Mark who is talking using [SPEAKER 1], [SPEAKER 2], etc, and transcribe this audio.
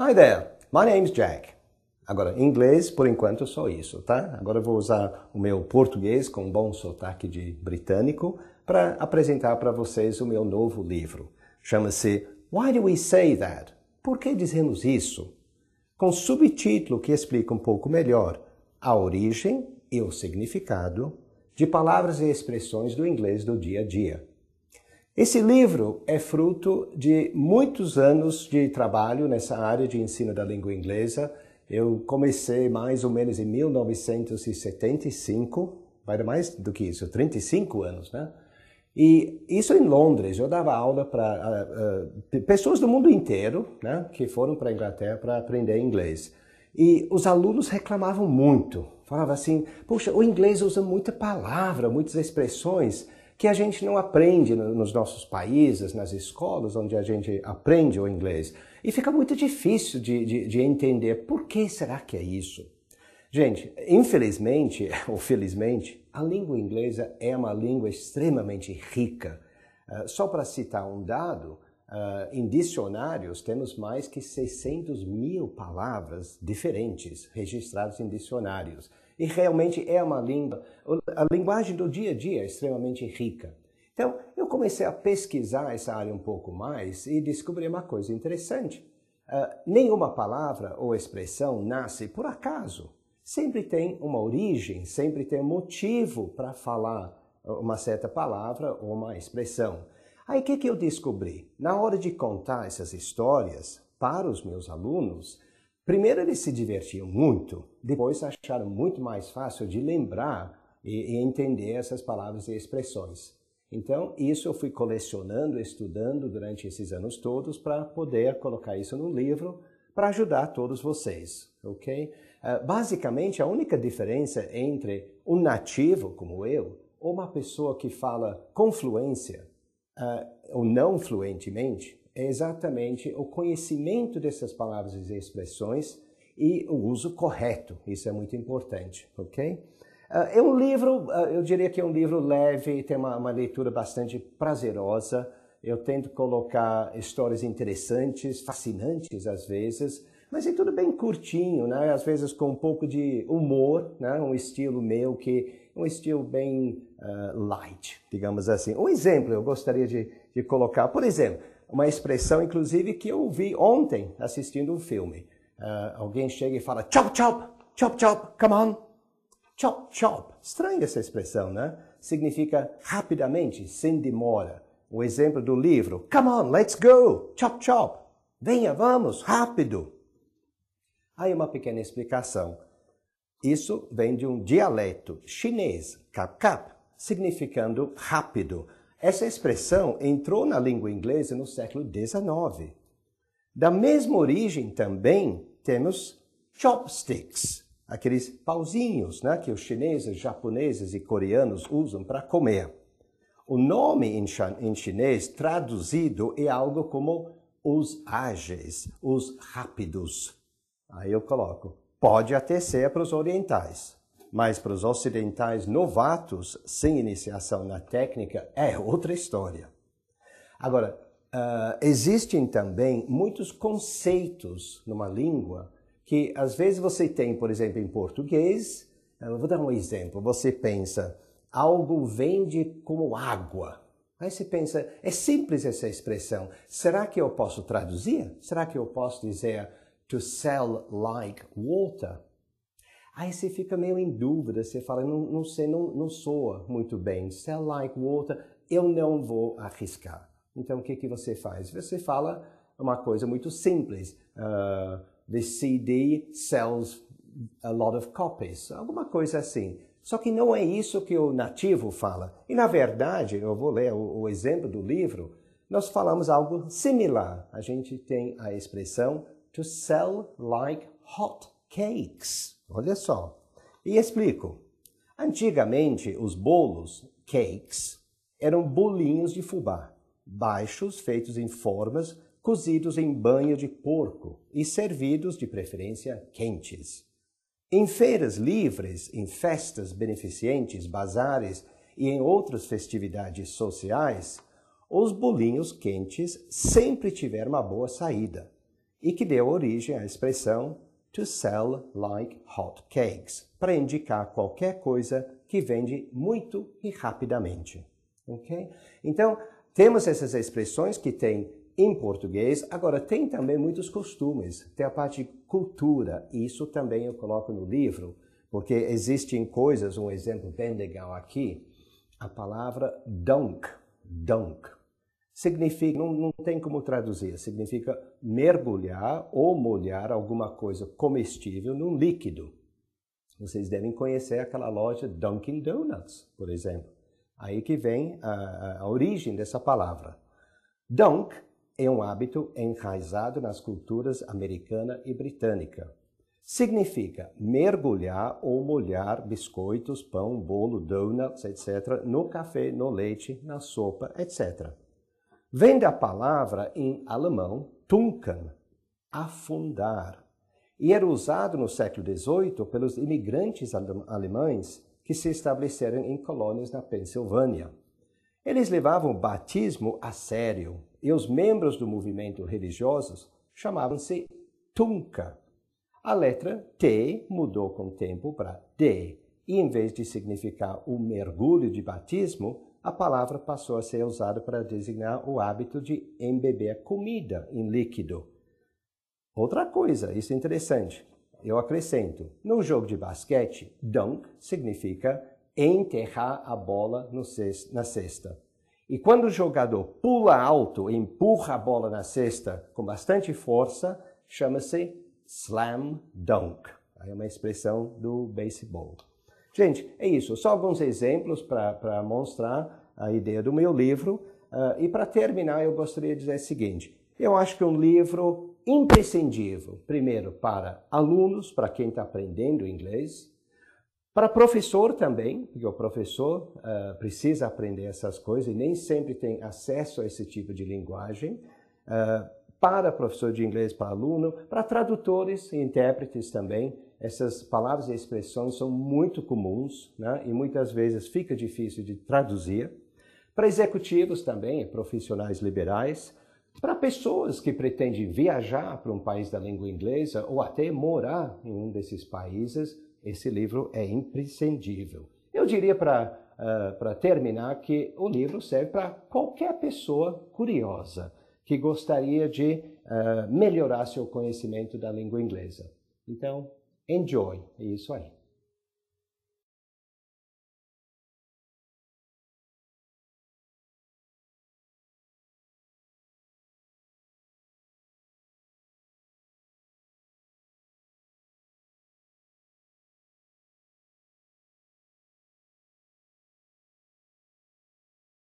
[SPEAKER 1] Hi there, my name's Jack. Agora, em inglês, por enquanto, só isso, tá? Agora eu vou usar o meu português com um bom sotaque de britânico para apresentar para vocês o meu novo livro. Chama-se Why Do We Say That? Por que dizemos isso? Com subtítulo que explica um pouco melhor a origem e o significado de palavras e expressões do inglês do dia a dia. Esse livro é fruto de muitos anos de trabalho nessa área de ensino da língua inglesa. Eu comecei mais ou menos em 1975, vai dar mais do que isso, 35 anos, né? E isso em Londres. Eu dava aula para pessoas do mundo inteiro, né, que foram para a Inglaterra para aprender inglês. E os alunos reclamavam muito. Falavam assim, poxa, o inglês usa muita palavra, muitas expressões que a gente não aprende nos nossos países, nas escolas onde a gente aprende o inglês. E fica muito difícil de entender por que será que é isso. Gente, infelizmente ou felizmente, a língua inglesa é uma língua extremamente rica. Só para citar um dado, em dicionários temos mais que 600 mil palavras diferentes registradas em dicionários. E realmente é uma língua, a linguagem do dia a dia é extremamente rica. Então, eu comecei a pesquisar essa área um pouco mais e descobri uma coisa interessante. Nenhuma palavra ou expressão nasce por acaso. Sempre tem uma origem, sempre tem um motivo para falar uma certa palavra ou uma expressão. Aí o que eu descobri? Na hora de contar essas histórias para os meus alunos, primeiro eles se divertiam muito, depois acharam muito mais fácil de lembrar e entender essas palavras e expressões. Então, isso eu fui colecionando, estudando durante esses anos todos para poder colocar isso no livro para ajudar todos vocês, ok? Basicamente, a única diferença entre um nativo como eu ou uma pessoa que fala com fluência ou não fluentemente é exatamente o conhecimento dessas palavras e expressões e o uso correto. Isso é muito importante, ok? É um livro, eu diria que é um livro leve, tem uma leitura bastante prazerosa. Eu tento colocar histórias interessantes, fascinantes às vezes, mas é tudo bem curtinho, né? Às vezes com um pouco de humor, né? Um estilo meu que é um estilo bem light, digamos assim. Um exemplo eu gostaria de colocar, por exemplo, uma expressão inclusive que eu vi ontem assistindo um filme. Alguém chega e fala chop chop, chop chop, come on. Chop chop. Estranha essa expressão, né? Significa rapidamente, sem demora. O exemplo do livro, come on, let's go, chop chop. Venha, vamos, rápido. Aí uma pequena explicação. Isso vem de um dialeto chinês, cap cap, significando rápido. Essa expressão entrou na língua inglesa no século XIX. Da mesma origem também temos chopsticks, aqueles pauzinhos, né, que os chineses, japoneses e coreanos usam para comer. O nome em chinês traduzido é algo como os ágeis, os rápidos. Aí eu coloco, pode até ser para os orientais, mas para os ocidentais novatos, sem iniciação na técnica, é outra história. Agora, existem também muitos conceitos numa língua que às vezes você tem, por exemplo, em português, eu vou dar um exemplo, você pensa, algo vende como água. Aí você pensa, é simples essa expressão, será que eu posso traduzir? Será que eu posso dizer to sell like water? Aí você fica meio em dúvida, você fala, não sei, não soa muito bem, sell like water, eu não vou arriscar. Então o que você faz? Você fala uma coisa muito simples, the CD sells a lot of copies, alguma coisa assim. Só que não é isso que o nativo fala. E na verdade, eu vou ler o exemplo do livro, nós falamos algo similar. A gente tem a expressão to sell like hot cakes. Olha só. E explico. Antigamente, os bolos, cakes, eram bolinhos de fubá, baixos, feitos em formas, cozidos em banha de porco e servidos, de preferência, quentes. Em feiras livres, em festas beneficentes, bazares e em outras festividades sociais, os bolinhos quentes sempre tiveram uma boa saída. e que deu origem à expressão to sell like hot cakes, para indicar qualquer coisa que vende muito e rapidamente. Okay? Então, temos essas expressões que tem em português, agora tem também muitos costumes, tem a parte de cultura, e isso também eu coloco no livro, porque existem coisas, um exemplo bem legal aqui, a palavra dunk, significa, não tem como traduzir, significa mergulhar ou molhar alguma coisa comestível num líquido. Vocês devem conhecer aquela loja Dunkin' Donuts, por exemplo. Aí que vem a origem dessa palavra. Dunk é um hábito enraizado nas culturas americana e britânica. Significa mergulhar ou molhar biscoitos, pão, bolo, donuts, etc., no café, no leite, na sopa, etc. Vem da palavra em alemão tunken, afundar, e era usado no século XVIII pelos imigrantes alemães que se estabeleceram em colônias na Pensilvânia. Eles levavam o batismo a sério e os membros do movimento religioso chamavam-se Tunca. A letra T mudou com o tempo para D e, em vez de significar o mergulho de batismo, a palavra passou a ser usada para designar o hábito de embeber comida em líquido. Outra coisa, isso é interessante, eu acrescento, no jogo de basquete, dunk significa enterrar a bola na cesta. E quando o jogador pula alto e empurra a bola na cesta com bastante força, chama-se slam dunk. É uma expressão do beisebol. Gente, é isso. Só alguns exemplos para mostrar a ideia do meu livro. E para terminar, eu gostaria de dizer o seguinte. Eu acho que é um livro imprescindível, primeiro, para alunos, para quem está aprendendo inglês, para professor também, porque o professor precisa aprender essas coisas e nem sempre tem acesso a esse tipo de linguagem. Para professor de inglês, para aluno, para tradutores e intérpretes também. Essas palavras e expressões são muito comuns, né? E muitas vezes fica difícil de traduzir. Para executivos também, profissionais liberais. Para pessoas que pretendem viajar para um país da língua inglesa ou até morar em um desses países, esse livro é imprescindível. Eu diria para terminar que o livro serve para qualquer pessoa curiosa que gostaria de melhorar seu conhecimento da língua inglesa. Então, enjoy, é isso aí.